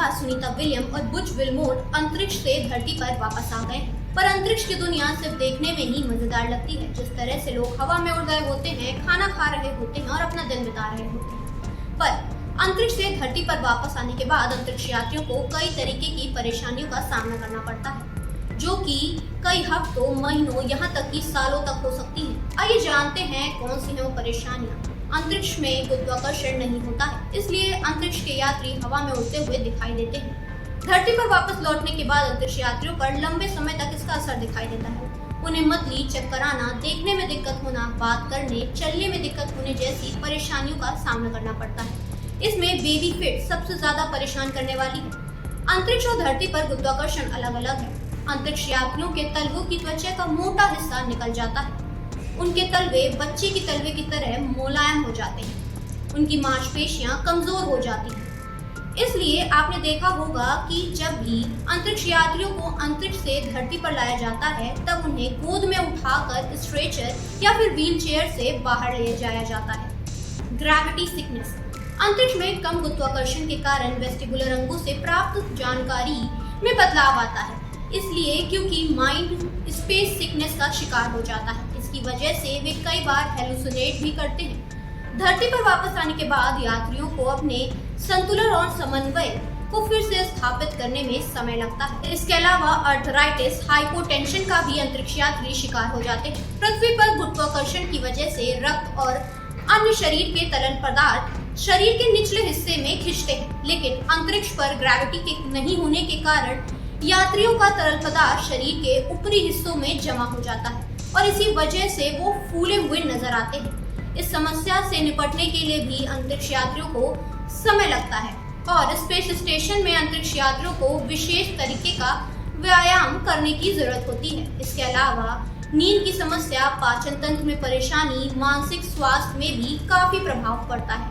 बाद सुनीता विलियम और Butch Wilmore अंतरिक्ष से धरती पर वापस आ गए हैं। पर अंतरिक्ष की दुनिया सिर्फ देखने में ही मजेदार लगती है। जिस तरह से लोग हवा में उड़ गए होते हैं, खाना खा रहे होते हैं और अपना दिन बिता रहे होते हैं, पर अंतरिक्ष से धरती पर वापस आने के बाद अंतरिक्ष यात्रियों को कई तरीके की परेशानियों का सामना करना पड़ता है, जो कि कई हफ्तों, महीनों, यहाँ तक कि सालों तक हो सकती है। आइए जानते हैं कौन सी है वो परेशानियाँ। अंतरिक्ष में गुरुत्वाकर्षण नहीं होता है, इसलिए अंतरिक्ष के यात्री हवा में उड़ते हुए दिखाई देते हैं। धरती पर वापस लौटने के बाद अंतरिक्ष यात्रियों पर लंबे समय तक इसका असर दिखाई देता है। उन्हें मतली, चक्कर आना, देखने में दिक्कत होना, बात करने, चलने में दिक्कत होने जैसी परेशानियों का सामना करना पड़ता है। इसमें बेबी फिट सबसे ज्यादा परेशान करने वाली है। अंतरिक्ष और धरती पर गुरुत्वाकर्षण अलग अलग है। अंतरिक्ष यात्रियों के तलवों की त्वचा का मोटा हिस्सा निकल जाता है। उनके तलवे बच्चे की तलवे की तरह मुलायम हो जाते हैं। उनकी मांसपेशियां कमजोर हो जाती हैं। इसलिए आपने देखा होगा कि जब भी अंतरिक्ष यात्रियों को अंतरिक्ष से धरती पर लाया जाता है, तब उन्हें गोद में उठाकर स्ट्रेचर या फिर व्हील चेयर से बाहर ले जाया जाता है। Gravity sickness. अंतरिक्ष में कम गुरुत्वाकर्षण के कारण वेस्टिबुलर अंगों से प्राप्त जानकारी में बदलाव आता है, इसलिए क्योंकि माइंड स्पेस सिकनेस का शिकार हो जाता है। इसकी वजह से वे कई बार हेलुसिनेट भी करते हैं। धरती पर वापस आने के बाद यात्रियों को अपने संतुलन और समन्वय को फिर से स्थापित करने में समय लगता है। इसके अलावा अर्थराइटिस, हाइपोटेंशन का भी अंतरिक्ष यात्री शिकार हो जाते हैं। पृथ्वी पर गुरुत्वाकर्षण की वजह से रक्त और अन्य शरीर के तरल पदार्थ शरीर के निचले हिस्से में खिंचते हैं, लेकिन अंतरिक्ष पर ग्रेविटी के नहीं होने के कारण यात्रियों का तरल पदार्थ शरीर के ऊपरी हिस्सों में जमा हो जाता है और इसी वजह से वो फूले हुए नजर आते हैं। इस समस्या से निपटने के लिए भी अंतरिक्ष यात्रियों को समय लगता है और स्पेस स्टेशन में अंतरिक्ष यात्रियों को विशेष तरीके का व्यायाम करने की जरूरत होती है। इसके अलावा नींद की समस्या, पाचन तंत्र में परेशानी, मानसिक स्वास्थ्य में भी काफी प्रभाव पड़ता है।